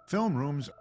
Film rooms.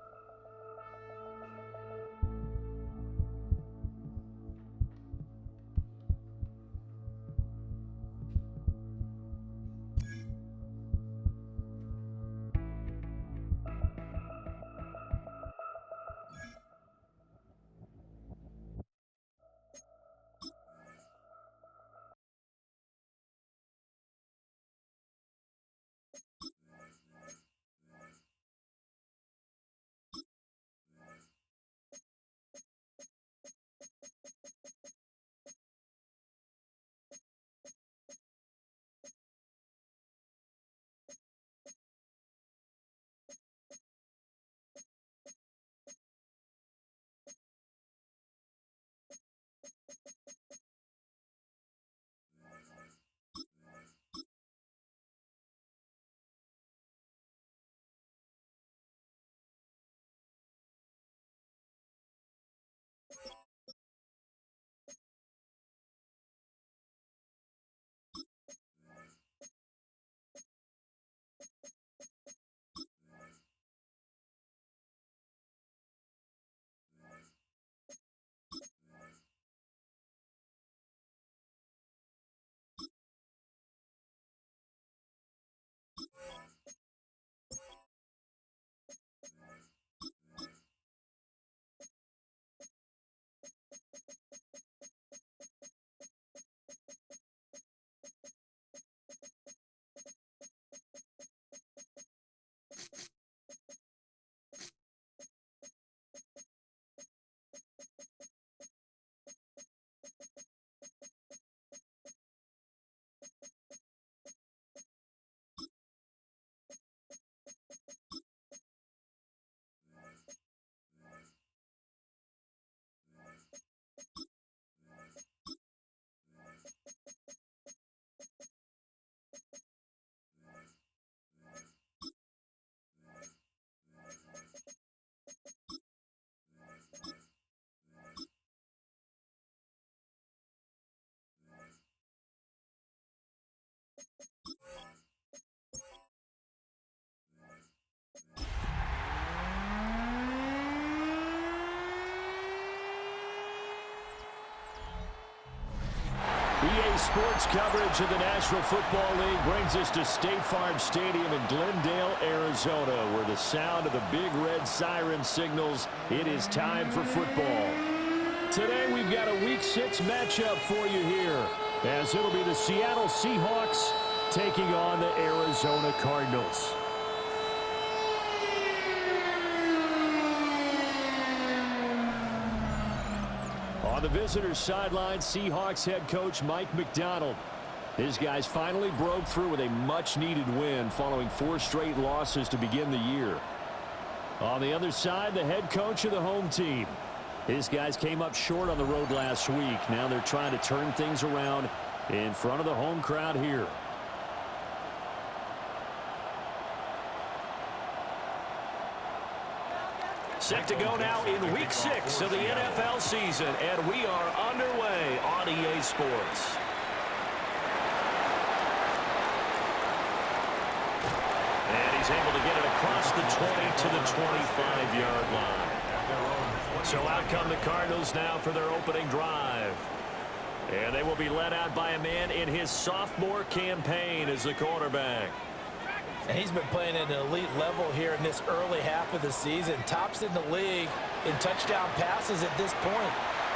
EA Sports coverage of the National Football League brings us to State Farm Stadium in Glendale, Arizona, where the sound of the big red siren signals it is time for football. Today we've got a Week 6 matchup for you here, as it'll be the Seattle Seahawks taking on the Arizona Cardinals. On the visitors' sideline, Seahawks head coach Mike Macdonald. His guys finally broke through with a much-needed win following 4 straight losses to begin the year. On the other side, the head coach of the home team. His guys came up short on the road last week. Now they're trying to turn things around in front of the home crowd here. Set to go now in Week 6 of the NFL season, and we are underway on EA Sports. And he's able to get it across the 20 to the 25-yard line. So out come the Cardinals now for their opening drive. And they will be led out by a man in his sophomore campaign as the quarterback. And he's been playing at an elite level here in this early half of the season. Tops in the league in touchdown passes at this point.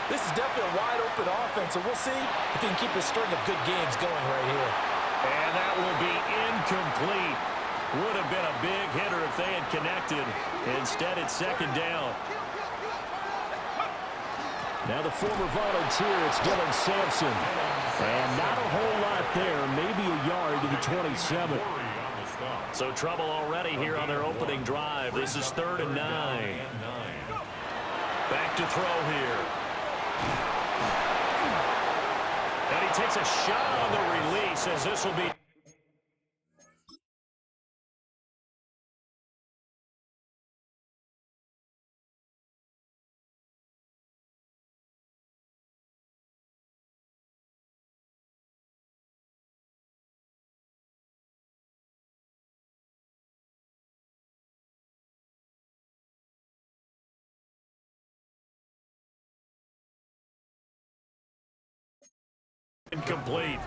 This is definitely a wide-open offense, so we'll see if he can keep a string of good games going right here. And that will be incomplete. Would have been a big hitter if they had connected. Instead, it's second down. Now the former volunteer, it's Dylan Sampson. And not a whole lot there, maybe a yard to the 27. So trouble already here on their opening drive. This is 3rd and 9. Back to throw here. And he takes a shot on the release, as this will be Incomplete.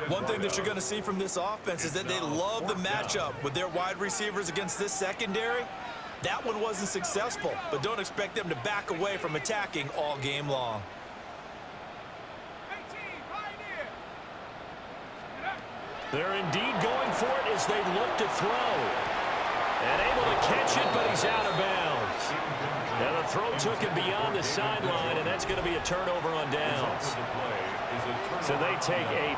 One thing that you're going to see from this offense is that they love the matchup with their wide receivers against this secondary. That one wasn't successful, but don't expect them to back away from attacking all game long. They're indeed going for it as they look to throw. And able to catch it, but he's out of bounds. Now the throw took him beyond the sideline, and that's going to be a turnover on downs. So they take a...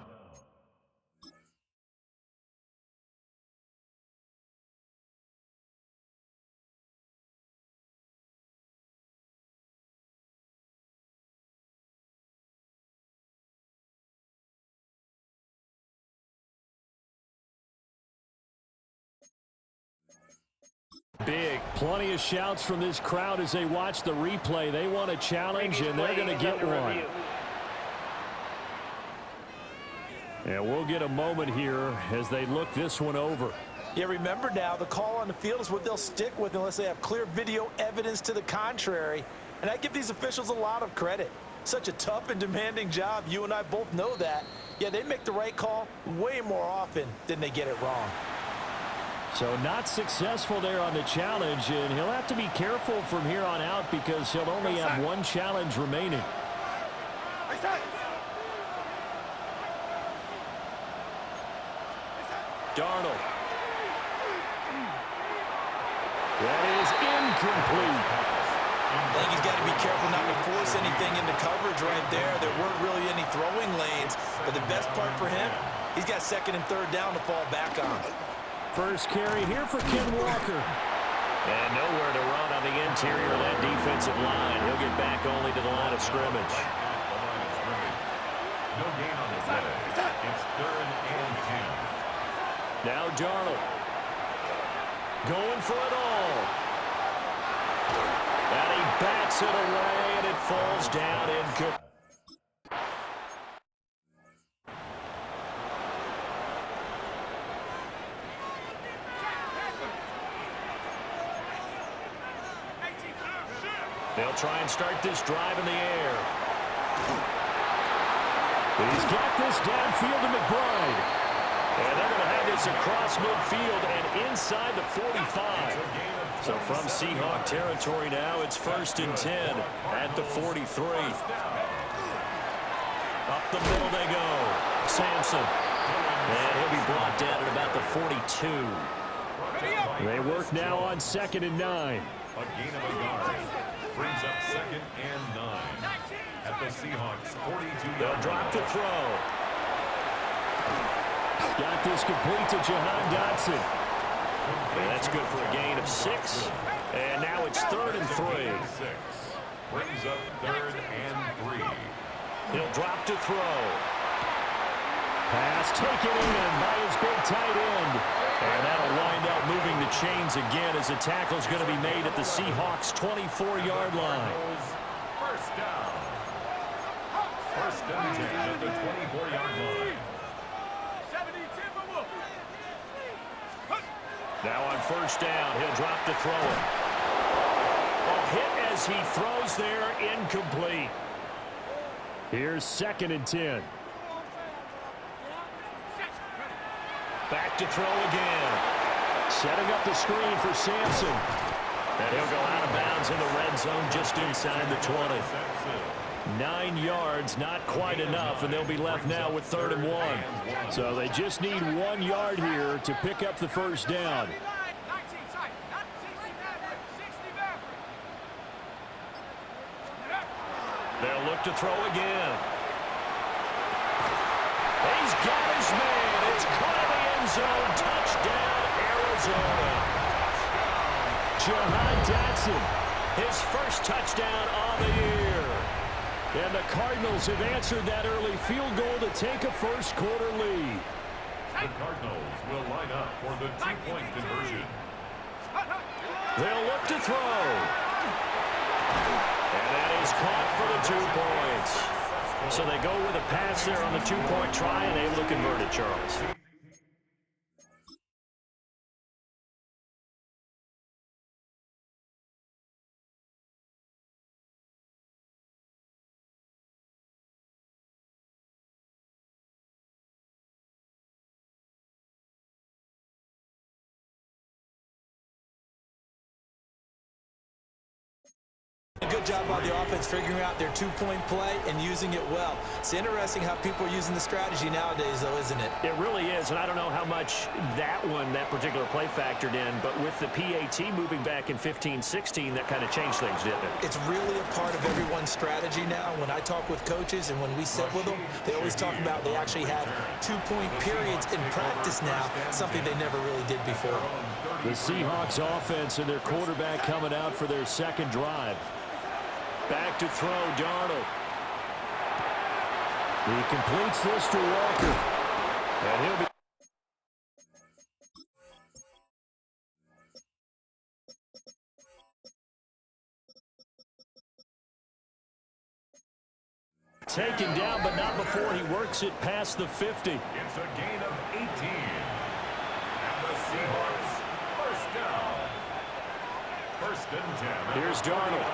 Big. Plenty of shouts from this crowd as they watch the replay. They want a challenge, and they're going to get one. And we'll get a moment here as they look this one over. Yeah, remember now, the call on the field is what they'll stick with unless they have clear video evidence to the contrary. And I give these officials a lot of credit. Such a tough and demanding job. You and I both know that. Yeah, they make the right call way more often than they get it wrong. So not successful there on the challenge, and he'll have to be careful from here on out because he'll only have one challenge remaining. Darnold. That is incomplete. I think he's got to be careful not to force anything into coverage right there. There weren't really any throwing lanes, but the best part for him, he's got second and third down to fall back on. First carry here for Ken Walker. And nowhere to run on the interior of that defensive line. He'll get back only to the line of scrimmage. No gain on the play. It's 3rd and 10. Now Darnold. Going for it all. And he bats it away, and it falls down incomplete. They'll try and start this drive in the air. He's got this downfield to McBride. And they're going to have this across midfield and inside the 45. So from Seahawk territory now, it's 1st and 10 at the 43. Up the middle they go. Sampson. And he'll be brought down at about the 42. They work now on 2nd and 9. A gain of a yard. Brings up 2nd and 9. At the Seahawks 42. They'll drop the throw. Got this complete to Jahan Dotson. And that's good for a gain of 6. And now it's 3rd and 3. Brings up 3rd and 3. He'll drop to throw. Pass taken in by his big tight end. And that'll wind up moving the chains again as the tackle's going to be made at the Seahawks' 24-yard line. First down. 1st and 10 at the 24-yard line. Now on 1st down, he'll drop to throw it. A hit as he throws there, incomplete. Here's 2nd and 10. Back to throw again. Setting up the screen for Sampson. And he'll go out of bounds in the red zone just inside the 20. 9 yards, not quite enough, and they'll be left now with 3rd and 1. So they just need 1 yard here to pick up the 1st down. They'll look to throw again. He's got his man. It's caught in the end zone. Touchdown, Arizona. Jahan Dotson, his first touchdown on the year. And the Cardinals have answered that early field goal to take a first-quarter lead. The Cardinals will line up for the 2-point conversion. They'll look to throw. And that is caught for the 2 points. So they go with a pass there on the 2-point try and able to convert it, Charles. good job by the offense figuring out their two-point play and using it well. It's interesting how people are using the strategy nowadays, though, isn't it? It really is, and I don't know how much that particular play factored in, but with the PAT moving back in 15-16, that kind of changed things, didn't it? It's really a part of everyone's strategy now. When I talk with coaches and when we sit with them, they always talk about they actually have two-point periods in practice now, something they never really did before. The Seahawks offense and their quarterback coming out for their second drive. Back to throw, Darnold. He completes this to Walker. And he'll be... taken down, but not before he works it past the 50. It's a gain of 18. And the Seahawks, first down. First and 10. Here's Darnold.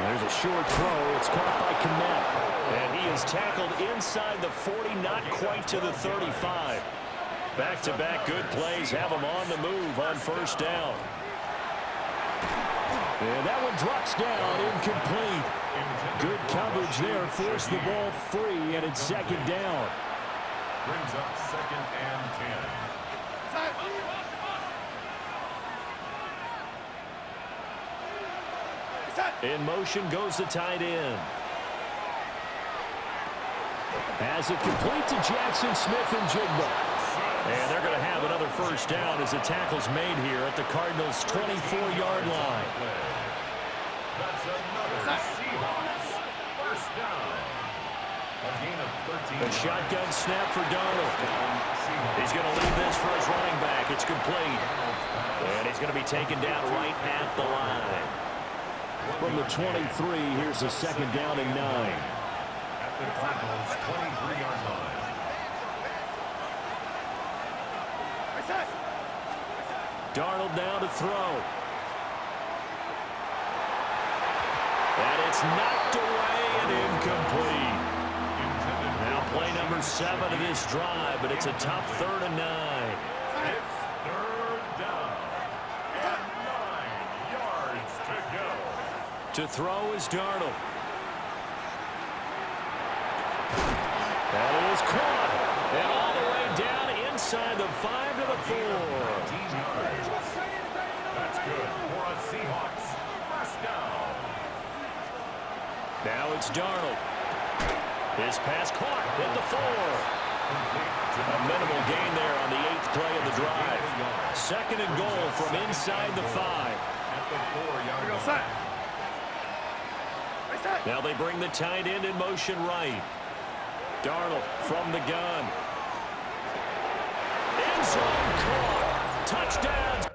There's a short throw. It's caught by Kmet. And he is tackled inside the 40, not quite to the 35. Back-to-back good plays have him on the move on first down. And that one drops down, incomplete. Good coverage there, forced the ball free, and it's second down. Brings up second and 10. In motion goes the tight end. As it complete to Jackson Smith and Jigba. And they're going to have another first down as the tackle's made here at the Cardinals' 24-yard line. That's another Seahawks first down. A gain of 13. A shotgun snap for Darnold. He's going to leave this for his running back. It's complete. And he's going to be taken down right at the line. From the 23, here's a second down and 9. At the Cardinals' 23-yard line. Darnold now to throw. And it's knocked away and incomplete. Now play number 7 of this drive, but it's a tough 3rd and 9. It's third down. And 9 yards to go. To throw is Darnold. That is caught. And all the way down inside the 5 to the 4. 19 yards. That's good for a Seahawks first down. Now it's Darnold. His pass caught at the 4. A minimal gain there on the 8th play of the drive. Second and goal from inside the 5. At the 4-yard line. Now they bring the tight end in motion right. Darnold from the gun. End zone caught. Touchdown.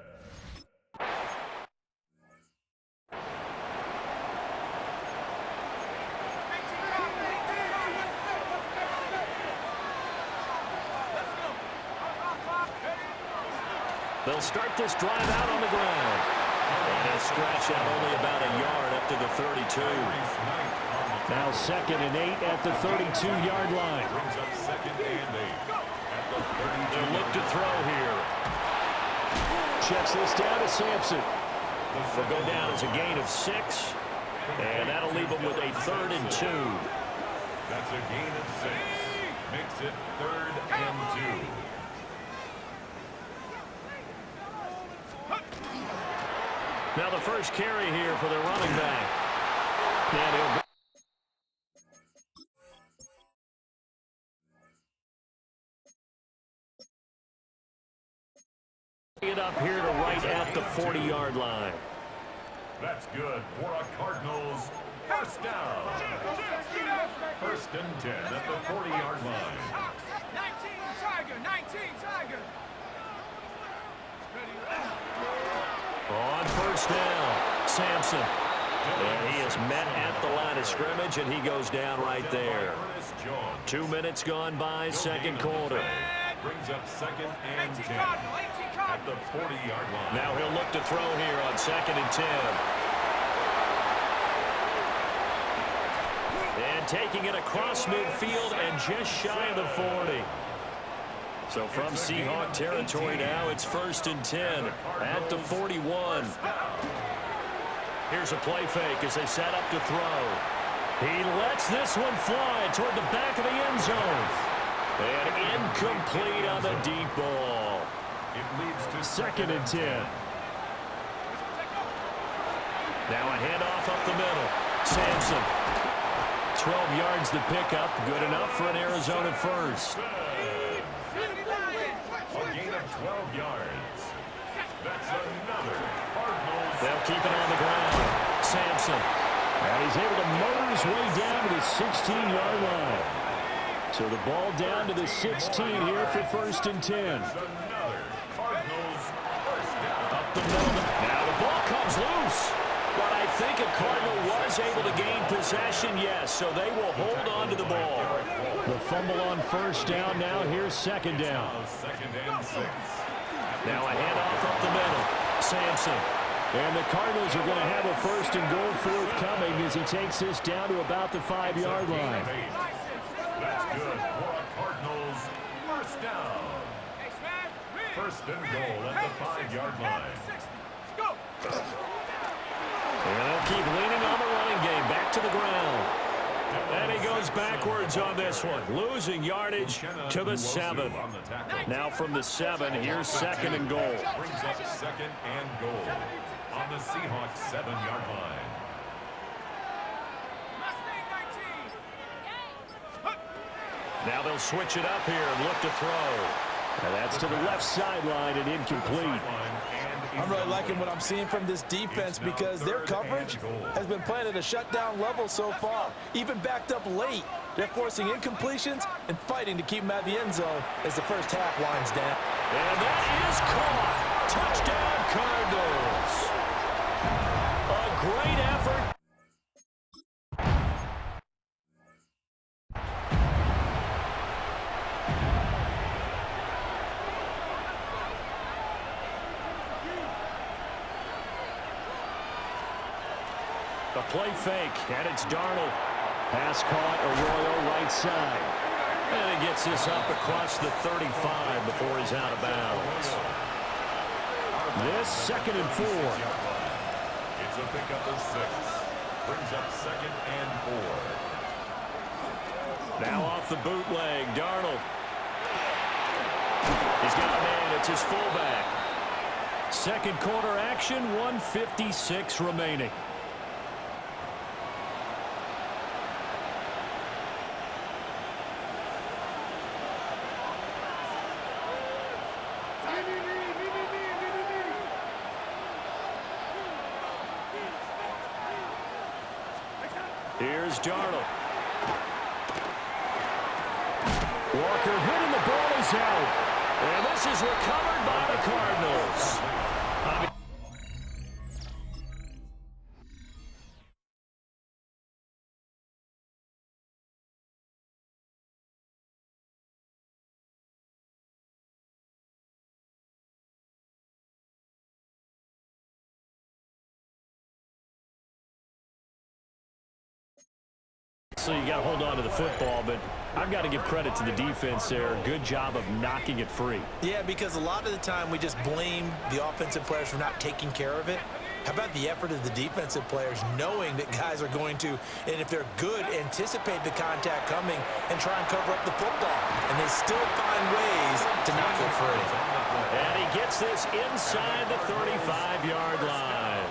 They'll start this drive out on the ground. And a scratch out only about a yard up to the 32. Now second and 8 at the 32-yard line. Brings up second and 8 at the 32. They'll look to throw here. Checks this down to Sampson. They'll go down as a gain of 6. And that'll leave them with a 3rd and 2. That's a gain of 6. Makes it 3rd and 2. Now the first carry here for the running back. And he'll it up here to right at the 40-yard line. That's good for a Cardinals first down. First and 10 at the 40-yard line. 19 Tiger. On first down, Sampson. And he is met at the line of scrimmage, and he goes down right there. 2 minutes gone by, second quarter. Brings up second and 10 at the 40-yard line. Now he'll look to throw here on second and 10. And taking it across midfield and just shy of the 40. So from Seahawk territory now, it's first and 10 at the 41. Here's a play fake as they set up to throw. He lets this one fly toward the back of the end zone. And incomplete on the deep ball. It leads to Second and 10. Now a handoff up the middle. Sampson. 12 yards to pick up. Good enough for an Arizona first. A gain of 12 yards. That's another Cardinals. They'll keep it on the ground. Sampson. And he's able to motor his way down to the 16-yard line. So the ball down to the 16 here for first and 10. Another Cardinals first down. Up the middle. Now the ball comes loose. But I think a Cardinal was able to gain possession, yes, so they will hold on to the ball. The fumble on first down. Now here's second down. Second and 6. Now a handoff up the middle. Sampson. And the Cardinals are going to have a first and goal forthcoming as he takes this down to about the 5-yard line. That's good for a Cardinals first down. First and goal at the 5-yard line. And they'll keep leaning on the running game. Back to the ground. And he goes backwards on this one. Losing yardage to the 7. Now from the 7, here's second and goal. Brings up second and goal on the Seahawks 7-yard line. Now they'll switch it up here and look to throw. And that's to the left sideline and incomplete. I'm really liking what I'm seeing from this defense because their coverage has been playing at a shutdown level so far. Even backed up late, they're forcing incompletions and fighting to keep them out of the end zone as the first half winds down. And that is caught. Touchdown, Cardinals. A great effort. A play fake, and it's Darnold. Pass caught, Arroyo right side. And he gets this up across the 35 before he's out of bounds. This second and 4. It's a pickup of 6. Brings up second and 4. Now off the bootleg, Darnold. He's got a man, it's his fullback. Second quarter action, 1:56 remaining. Here's Darnold. Walker hitting, the ball is out. And this is recovered by the Cardinals. So you got to hold on to the football, but I've got to give credit to the defense there. Good job of knocking it free. Yeah, because a lot of the time we just blame the offensive players for not taking care of it. How about the effort of the defensive players knowing that guys are going to, and if they're good, anticipate the contact coming and try and cover up the football. And they still find ways to knock it free. And he gets this inside the 35-yard line.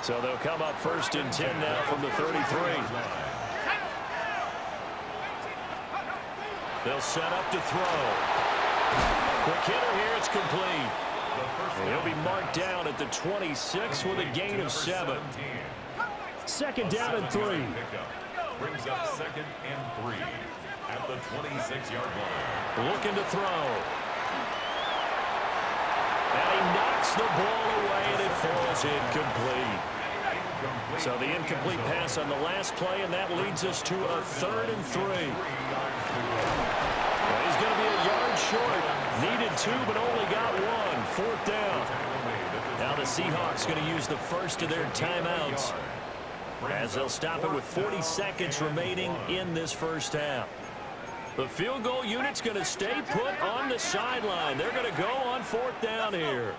So they'll come up first and 10 now from the 33. They'll set up to throw. Quick hitter here, it's complete. And he'll be marked down at the 26 with a gain of 7. Second down and 3. Brings up second and 3 at the 26-yard line. Looking to throw. And he knocks the ball away, and it falls incomplete. So the incomplete pass on the last play, and that leads us to a 3rd and 3. Well, he's going to be a yard short. Needed 2, but only got 1. 4th down. Now the Seahawks going to use the first of their timeouts as they'll stop it with 40 seconds remaining in this first half. The field goal unit's going to stay put on the sideline. They're going to go on 4th down here.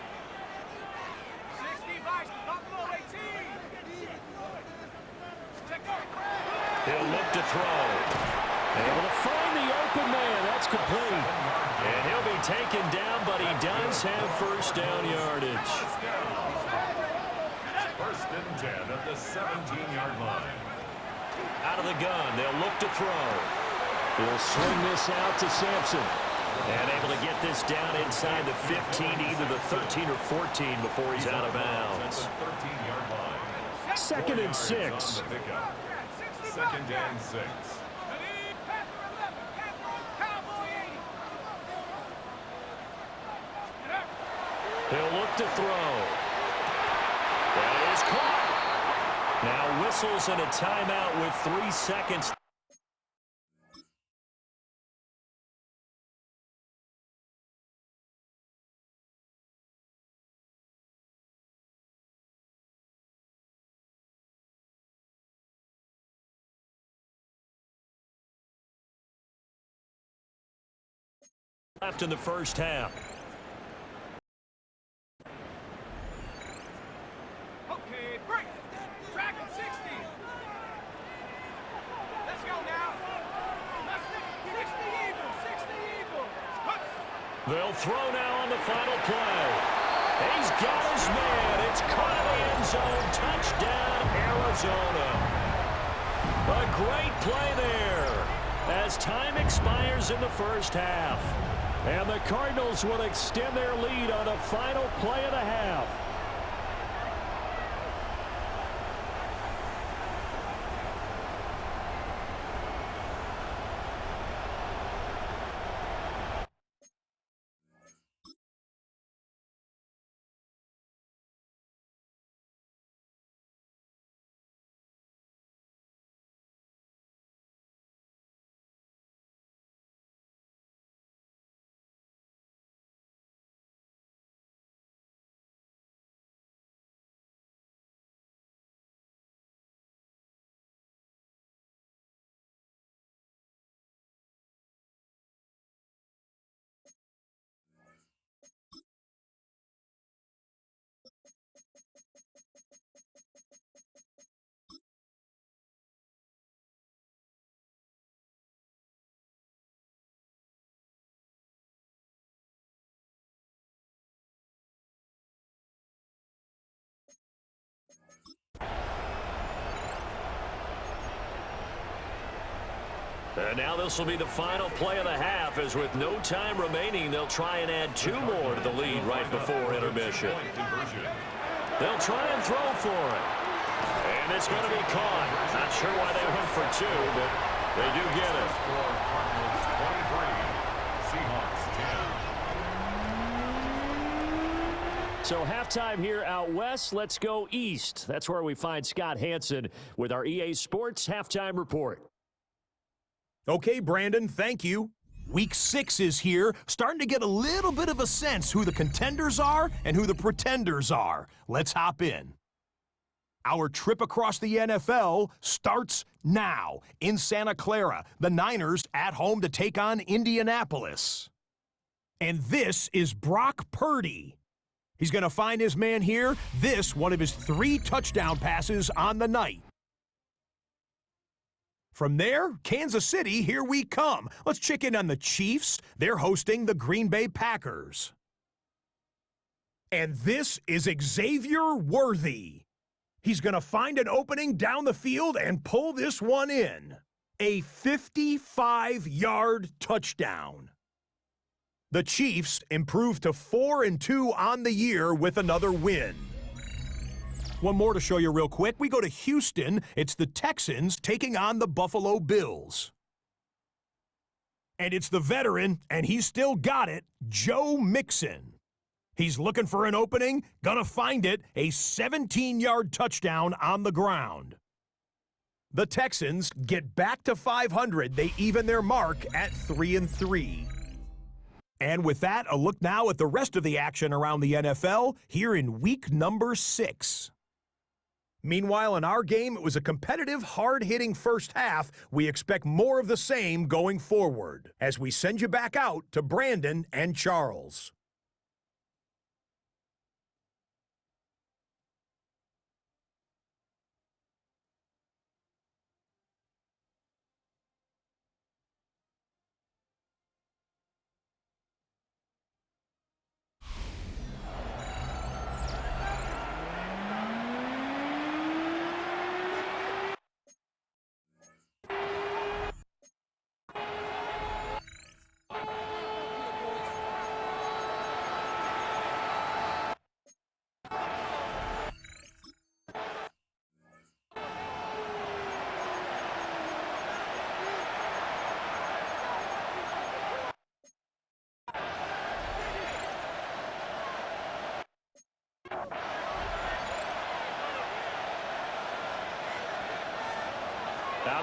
throw. Able to find the open man. That's complete. And he'll be taken down, but he does have first down yardage. First and 10 at the 17-yard line. Out of the gun, they'll look to throw. He'll swing this out to Sampson. And able to get this down inside the 15, either the 13 or 14 before he's out of bounds. 13-yard line. 2nd and 6. Second and 6. He'll look to throw. That is caught. Now whistles and a timeout with 3 seconds. Left in the first half. Okay, break. Track at 60. Let's go now. 60 Eagles, 60 Eagles. They'll throw now on the final play. He's got his man. It's caught in the end zone. Touchdown, Arizona. A great play there as time expires in the first half. And the Cardinals will extend their lead on a final play of the half. And now this will be the final play of the half, as with no time remaining, they'll try and add 2 more to the lead right before intermission. They'll try and throw for it. And it's going to be caught. Not sure why they went for 2, but they do get it. Cardinals 23, Seahawks 10. So halftime here out west. Let's go east. That's where we find Scott Hansen with our EA Sports Halftime Report. Okay, Brandon, thank you. Week 6 is here, starting to get a little bit of a sense who the contenders are and who the pretenders are. Let's hop in. Our trip across the NFL starts now in Santa Clara. The Niners at home to take on Indianapolis. And this is Brock Purdy. He's going to find his man here. This, one of his 3 touchdown passes on the night. From there, Kansas City, here we come. Let's check in on the Chiefs. They're hosting the Green Bay Packers. And this is Xavier Worthy. He's going to find an opening down the field and pull this one in. A 55-yard touchdown. The Chiefs improve to 4-2 on the year with another win. One more to show you real quick. We go to Houston. It's the Texans taking on the Buffalo Bills. And it's the veteran, and he's still got it, Joe Mixon. He's looking for an opening, gonna find it, a 17-yard touchdown on the ground. The Texans get back to 500. They even their mark at 3-3. And with that, a look now at the rest of the action around the NFL here in week number 6. Meanwhile, in our game, it was a competitive, hard-hitting first half. We expect more of the same going forward as we send you back out to Brandon and Charles.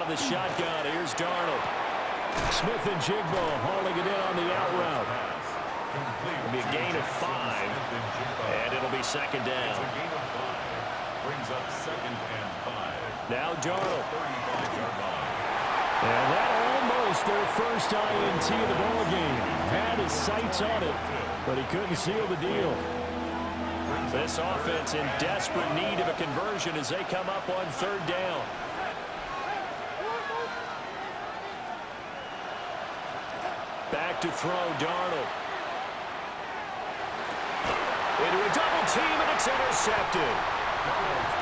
the shotgun. Here's Darnold. Smith and Jigbo hauling it in on the out route. It'll be a gain of 5, and it'll be second down. Brings up 2nd and 5. Now Darnold. 35-yard line. And that almost their first INT of the ball game. Had his sights on it, but he couldn't seal the deal. This offense in desperate need of a conversion as they come up on 3rd down. Back to throw, Darnold. Into a double team, and it's intercepted.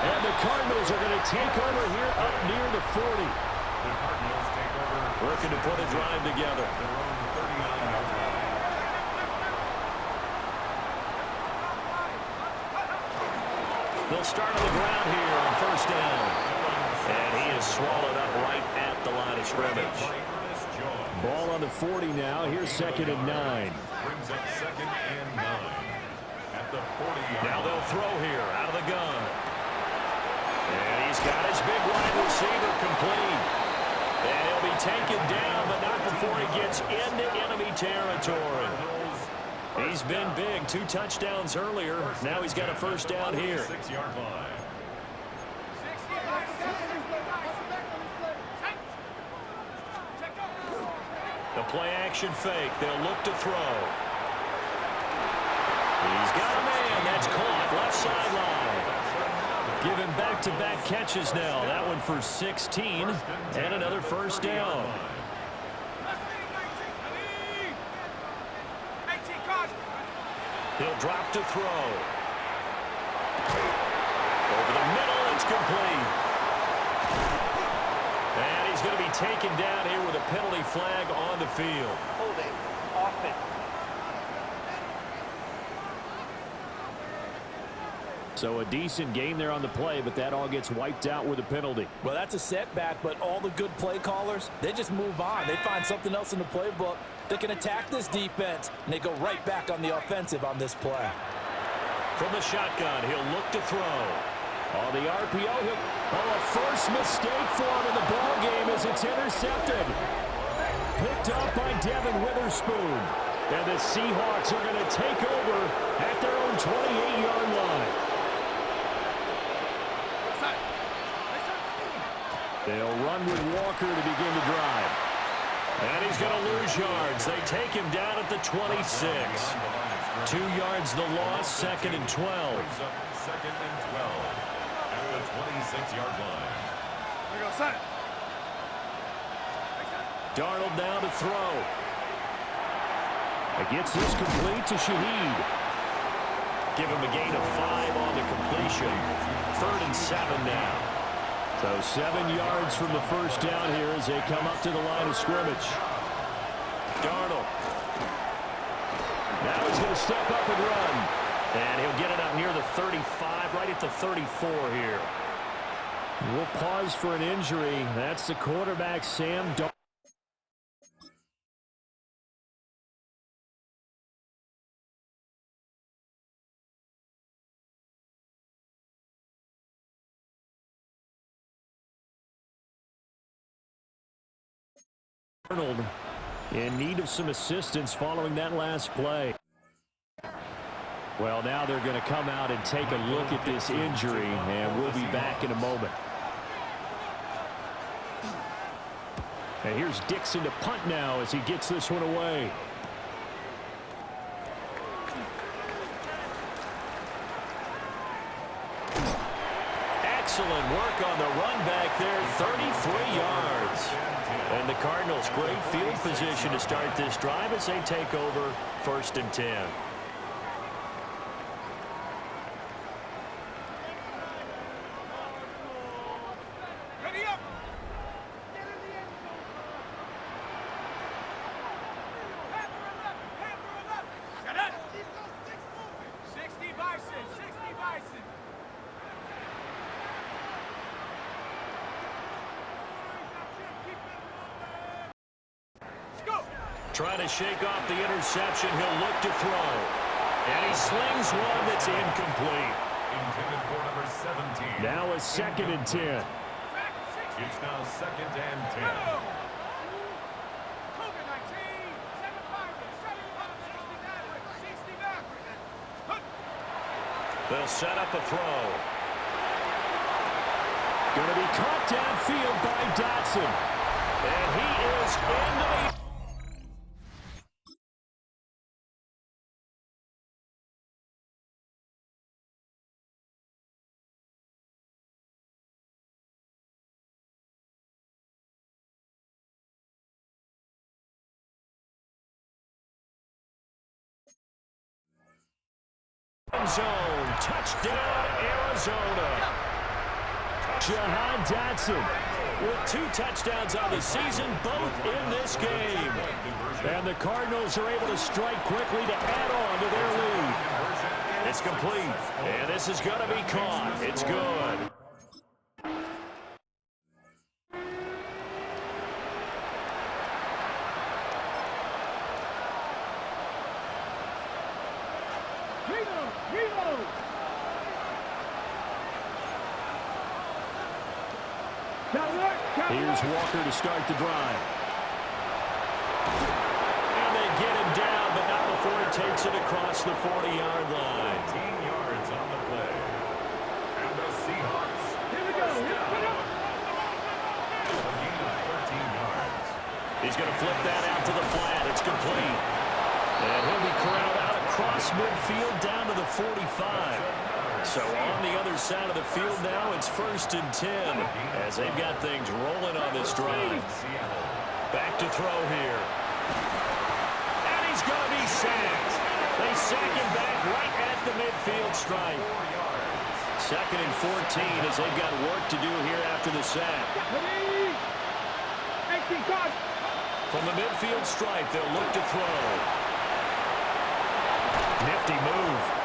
And the Cardinals are going to take over here up near the 40. The Cardinals take over. Working to put a drive together. Their own 39-yard line. They'll start on the ground here on 1st down. And he is swallowed up right at the line of scrimmage. Ball on the 40 now. Here's 2nd and 9. Brings up 2nd and 9. At the 40. Now they'll throw here out of the gun. And he's got his big wide receiver complete. And he'll be taken down, but not before he gets into enemy territory. He's been big. 2 touchdowns earlier. Now he's got a 1st down here. 6-yard line. The play action fake. They'll look to throw. He's got a man. That's caught. Left sideline. Giving back-to-back catches now. That one for 16. And another 1st down. He'll drop to throw. Over the middle. It's complete. And he's going to be taken down here with a penalty flag on the field. Holding. Offense. So a decent gain there on the play, but that all gets wiped out with a penalty. Well, that's a setback, but all the good play callers, they just move on. They find something else in the playbook. They can attack this defense, and they go right back on the offensive on this play. From the shotgun, he'll look to throw. On the RPO, a first mistake for him in the ball game as it's intercepted. Picked up by Devin Witherspoon. And the Seahawks are going to take over at their own 28-yard line. They'll run with Walker to begin the drive. And he's going to lose yards. They take him down at the 26. 2 yards the loss, 2nd and 12. 2nd and 12. At the 26-yard line. Here we go, set. Darnold now to throw. It gets this complete to Shaheed. Give him a gain of 5 on the completion. 3rd and 7 now. So 7 yards from the 1st down here as they come up to the line of scrimmage. Darnold. Now he's going to step up and run. And he'll get it up near the 35, right at the 34 here. We'll pause for an injury. That's the quarterback, Sam Darnold. Arnold in need of some assistance following that last play. Well, now they're going to come out and take a look at this injury, and we'll be back in a moment. And here's Dixon to punt now as he gets this one away. Excellent work on the run back there, 33 yards. And the Cardinals, great field position to start this drive as they take over 1st and 10. Ready up. Get in the end zone. Hammer him up. Shut up. 60 Bison. 60 Bison. Trying to shake off the interception. He'll look to throw. And he slings one that's incomplete. Intended for number 17. Now a 2nd and 10. Back 60. It's now 2nd and 10. They'll set up a throw. Going to be caught downfield by Dotson. And he is into the... zone. Touchdown, Arizona. Jahan Dotson with 2 touchdowns on the season, both in this game. And the Cardinals are able to strike quickly to add on to their lead. It's complete, and this is going to be caught. It's good. Here's Walker to start the drive. And they get him down, but not before he takes it across the 40-yard line. 15 yards on the play. And the Seahawks. Here we go. A gain of 13 yards. He's going to flip that out to the flat. It's complete. And he'll be corralled out across midfield down to the 45. So on the other side of the field now, it's 1st and 10 as they've got things rolling on this drive. Back to throw here. And he's going to be sacked. They sack him back right at the midfield stripe. 2nd and 14 as they've got work to do here after the sack. From the midfield stripe, they'll look to throw. Nifty move.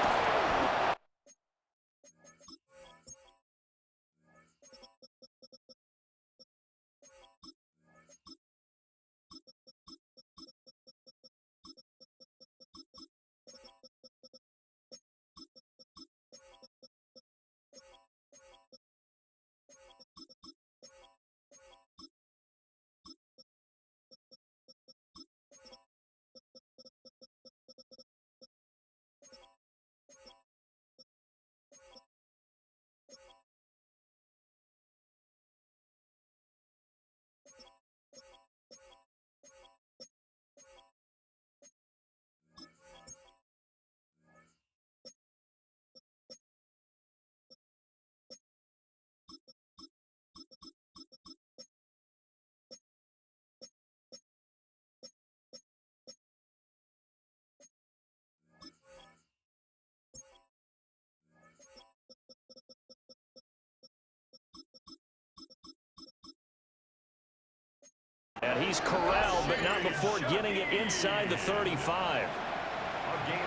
And he's corralled, but not before getting it inside the 35.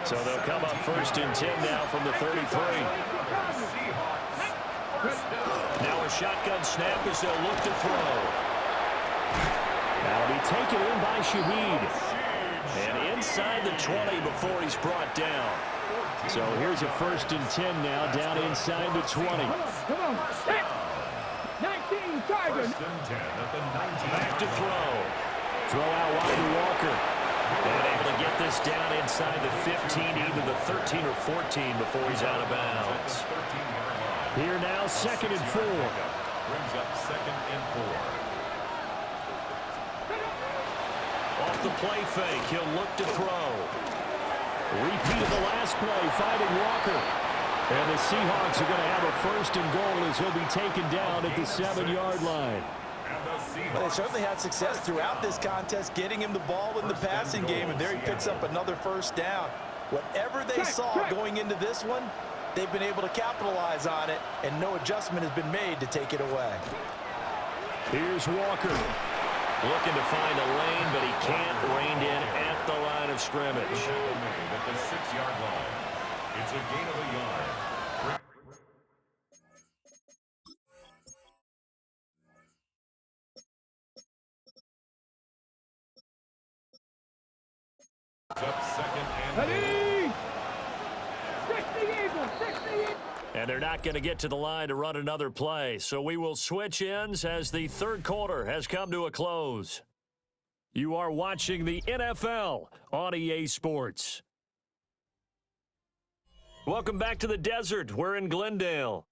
So they'll come up 1st and 10 now from the 33. Now a shotgun snap as they'll look to throw. That'll be taken in by Shaheed. And inside the 20 before he's brought down. So here's a 1st and 10 now down inside the 20. Come on. 19 Tigers. 1st and 10 at the 19. Back to throw. Throw out wide to Walker. And able to get this down inside the 15, either the 13 or 14 before he's out of bounds. Here now, 2nd and 4. Brings up 2nd and 4. Off the play fake, he'll look to throw. Repeat of the last play, finding Walker. And the Seahawks are going to have a 1st and goal as he'll be taken down at the 7-yard line. Well, they certainly had success throughout this contest, getting him the ball in the passing game, and there he picks up another 1st down. Whatever they saw going into this one, they've been able to capitalize on it, and no adjustment has been made to take it away. Here's Walker. Looking to find a lane, but he can't rein in at the line of scrimmage. At the 6-yard line. It's a gain of a yard. Up 2nd and 60 Eagles, 60 Eagles. And they're not going to get to the line to run another play. So we will switch ends as the third quarter has come to a close. You are watching the NFL on EA Sports. Welcome back to the desert. We're in Glendale.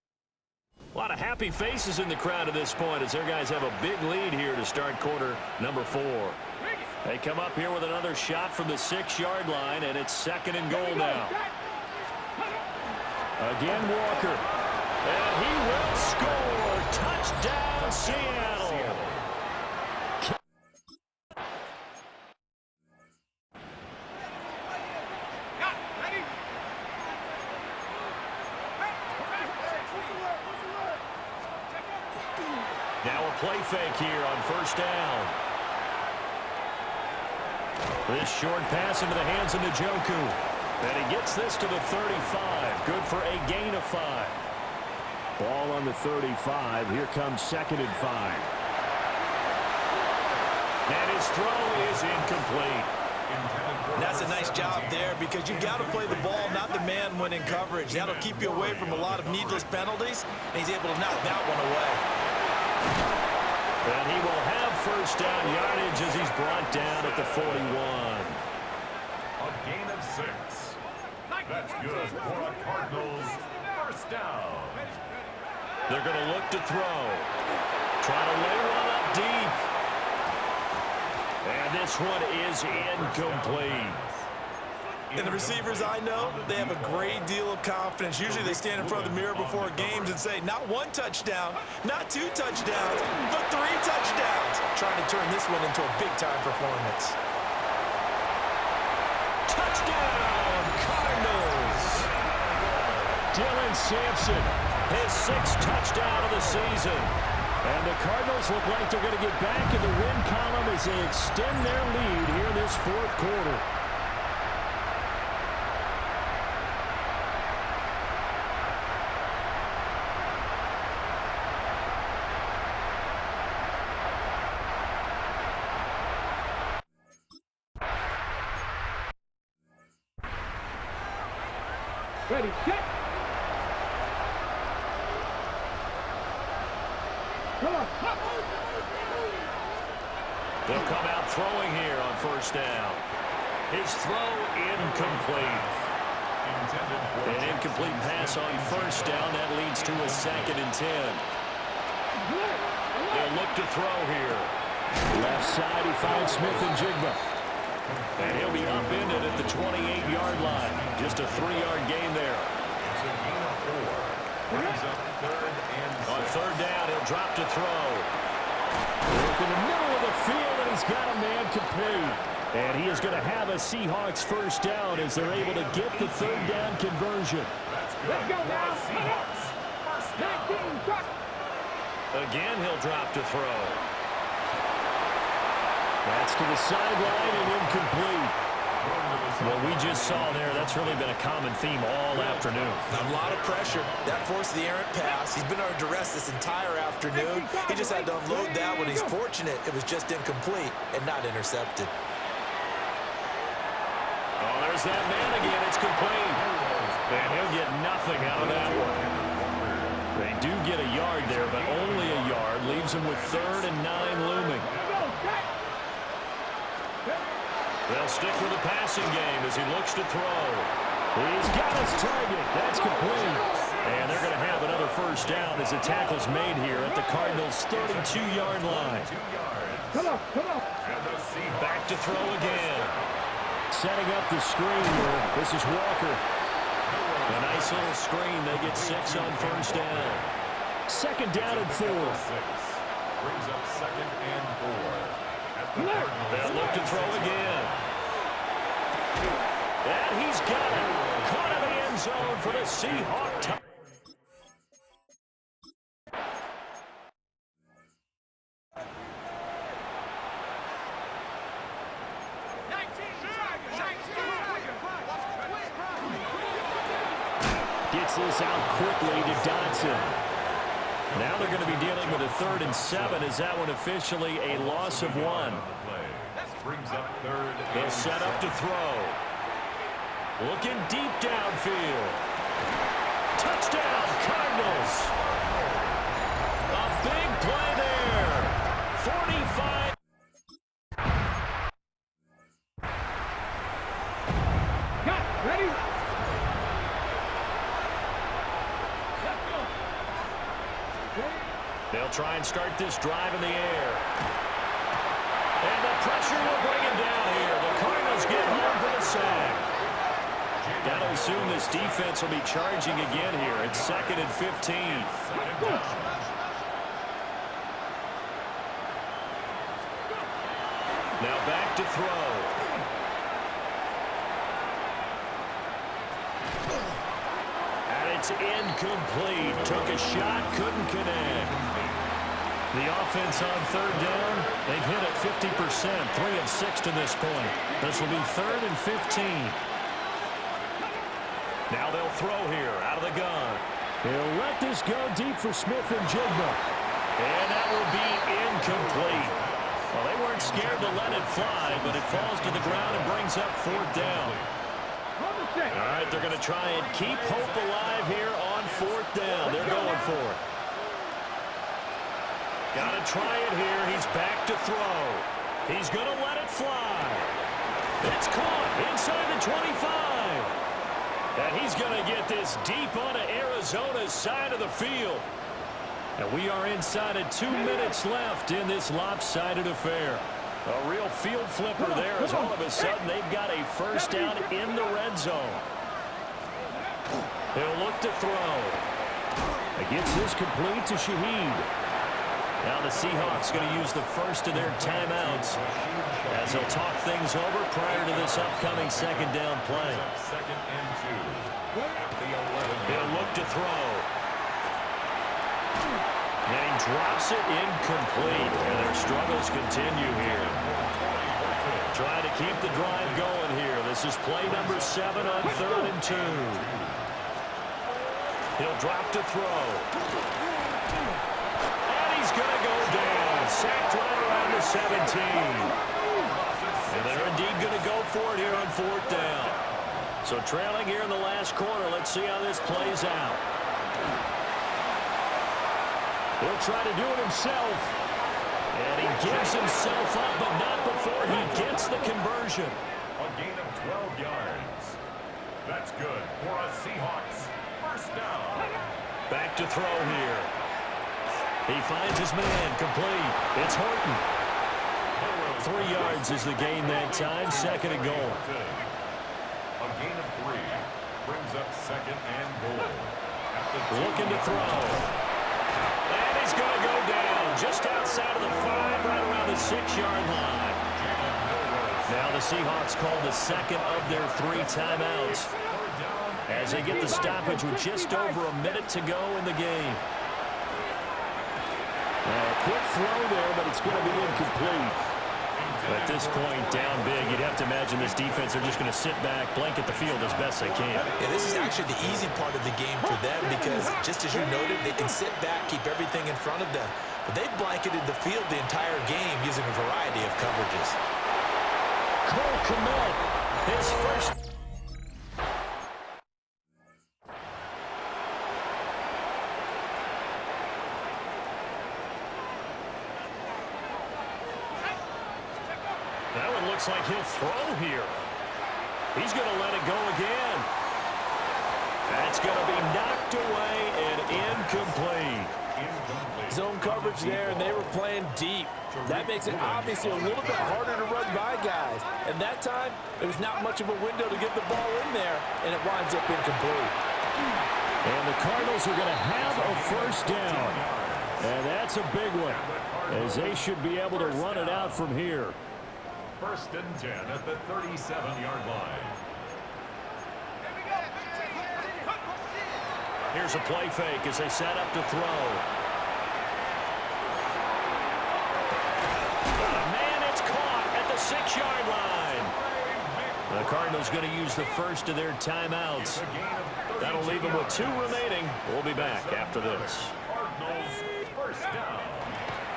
A lot of happy faces in the crowd at this point as their guys have a big lead here to start quarter number 4. They come up here with another shot from the 6-yard line, and it's 2nd and goal now. Again, Walker. And he will score. Touchdown, Seattle. Now a play fake here on 1st down. This short pass into the hands of Njoku. And he gets this to the 35. Good for a gain of 5. Ball on the 35. Here comes 2nd and 5. And his throw is incomplete. That's a nice job there because you've got to play the ball, not the man when in coverage. That'll keep you away from a lot of needless penalties, and he's able to knock that one away. And he will have 1st down yardage as he's brought down at the 41. A gain of 6. That's good for a Cardinals 1st down. They're going to look to throw. Try to lay one up deep. And this one is incomplete. And the receivers I know, they have a great deal of confidence. Usually they stand in front of the mirror before games and say, not 1 touchdown, not 2 touchdowns, but 3 touchdowns. Trying to turn this one into a big-time performance. Touchdown, Cardinals! Dylan Sampson, his 6th touchdown of the season. And the Cardinals look like they're going to get back in the win column as they extend their lead here in this 4th quarter. Ready, set. They'll come out throwing here on 1st down. His throw incomplete. An incomplete pass on 1st down. That leads to a 2nd and 10. They'll look to throw here. Left side, he finds Smith-Njigba. And he'll be upended at the 28-yard line. Just a 3-yard gain there. It's a gain of 4. Brings up 3rd and 6. On 3rd down, he'll drop to throw. Look in the middle of the field, and he's got a man complete. And he is going to have a Seahawks 1st down as they're able to get the 3rd down conversion. That's good. Let's go now. Seahawks 1st down. Again, he'll drop to throw. That's to the sideline and incomplete. What we just saw there, that's really been a common theme all afternoon. A lot of pressure. That forced the errant pass. He's been under duress this entire afternoon. He just had to unload that one. He's fortunate it was just incomplete and not intercepted. Oh, there's that man again. It's complete. And he'll get nothing out of that one. They do get a yard there, but only a yard. Leaves him with 3rd and 9 looming. They'll stick with the passing game as he looks to throw. He's got his target. That's complete. And they're going to have another 1st down as the tackle's made here at the Cardinals' 32-yard line. Come on. Back to throw again. Setting up the screen here. This is Walker. A nice little screen. They get 6 on 1st down. 2nd down and 4. Brings up 2nd and 4. They'll look to throw again. And he's got it. Caught in the end zone for the Seahawks. Gets this out quickly to Dotson. Now they're going to be dealing with a 3rd and 7. Is that one officially a loss of 1? Brings up 3rd. They'll set up to throw. Looking deep downfield. Touchdown, Cardinals. A big play there. 45. Ready? They'll try and start this drive in the air. And the pressure will bring him down here. The Cardinals get home for the sack. Got to assume this defense will be charging again here. It's 2nd and 15. Now back to throw. And it's incomplete. Took a shot, couldn't connect. The offense on 3rd down, they've hit it 50%, 3 of 6 to this point. This will be 3rd and 15. Now they'll throw here out of the gun. He'll let this go deep for Smith and Jigba. And that will be incomplete. Well, they weren't scared to let it fly, but it falls to the ground and brings up 4th down. All right, they're going to try and keep hope alive here on 4th down. They're going for it. Got to try it here. He's back to throw. He's going to let it fly. It's caught inside the 25. And he's going to get this deep onto Arizona's side of the field. And we are inside of 2 minutes left in this lopsided affair. A real field flipper there as all of a sudden they've got a 1st down in the red zone. He'll look to throw. He gets this complete to Shaheed. Now the Seahawks going to use the first of their timeouts as they'll talk things over prior to this upcoming 2nd down play. 2nd and 2. At the 11. He'll look to throw. And he drops it incomplete. And their struggles continue here. Trying to keep the drive going here. This is play number 7 on 3rd and 2. He'll drop to throw. He's going to go down. Sacked right around the 17. And they're indeed going to go for it here on 4th down. So trailing here in the last quarter. Let's see how this plays out. He'll try to do it himself. And he gives himself up, but not before he gets the conversion. A gain of 12 yards. That's good for a Seahawks 1st down. Back to throw here. He finds his man, complete. It's Horton. 3 yards is the gain that time, 2nd and goal. A gain of 3 brings up 2nd and goal. Looking to throw. And he's going to go down just outside of the 5, right around the 6-yard line. Now the Seahawks call the 2nd of their 3 timeouts as they get the stoppage with just over a minute to go in the game. Quick throw there, but it's going to be incomplete. At this point, down big, you'd have to imagine this defense are just going to sit back, blanket the field as best they can. Yeah, this is actually the easy part of the game for them because, just as you noted, they can sit back, keep everything in front of them. But they've blanketed the field the entire game using a variety of coverages. Cole Kmet, his first... That one looks like he'll throw here. He's going to let it go again. That's going to be knocked away and incomplete. Zone coverage there, and they were playing deep. That makes it obviously a little bit harder to run by guys. And that time, there was not much of a window to get the ball in there, and it winds up incomplete. And the Cardinals are going to have a 1st down. And that's a big one, as they should be able to run it out from here. 1st and 10 at the 37-yard line. Here's a play fake as they set up to throw. Man, it's caught at the 6-yard line. The Cardinals going to use the first of their timeouts. That'll leave them with 2 remaining. We'll be back after this. Cardinals 1st down.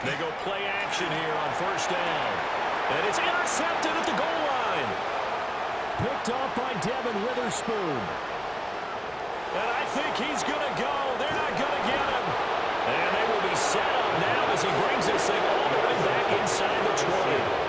They go play action here on 1st down. And it's intercepted at the goal line. Picked off by Devin Witherspoon. And I think he's going to go. They're not going to get him. And they will be set up now as he brings this thing all the way back inside the 20.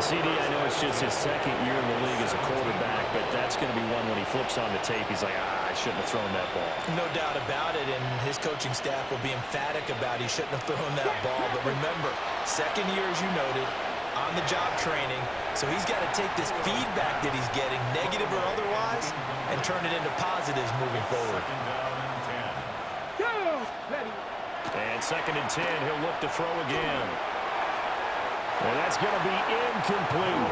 CD, I know it's just his second year in the league as a quarterback, but that's going to be one when he flips on the tape. He's like, I shouldn't have thrown that ball. No doubt about it, and his coaching staff will be emphatic about he shouldn't have thrown that ball. But remember, second year, as you noted, on-the-job training, so he's got to take this feedback that he's getting, negative or otherwise, and turn it into positives moving forward. And 2nd and 10, he'll look to throw again. And that's going to be incomplete.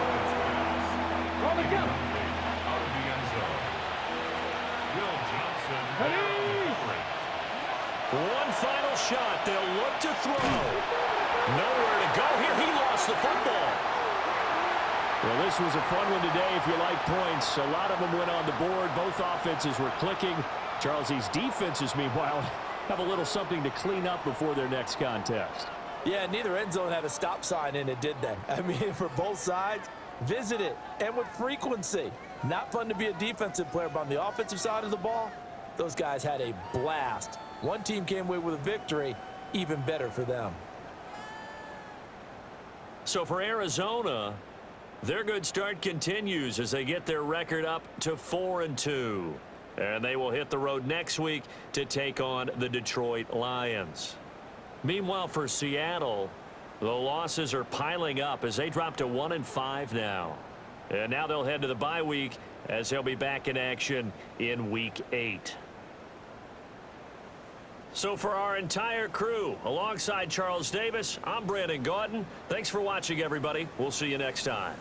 Out of the end zone. Will Johnson. One final shot. They'll look to throw. Nowhere to go here. He lost the football. Well, this was a fun one today if you like points. A lot of them went on the board. Both offenses were clicking. Charles, these defenses, meanwhile, have a little something to clean up before their next contest. Yeah, neither end zone had a stop sign in it, did they? I mean, for both sides, visit it, and with frequency. Not fun to be a defensive player, but on the offensive side of the ball, those guys had a blast. One team came away with a victory, even better for them. So for Arizona, their good start continues as they get their record up to 4-2. And they will hit the road next week to take on the Detroit Lions. Meanwhile, for Seattle, the losses are piling up as they drop to 1-5 now. And now they'll head to the bye week as they'll be back in action in Week 8. So for our entire crew, alongside Charles Davis, I'm Brandon Gaudin. Thanks for watching, everybody. We'll see you next time.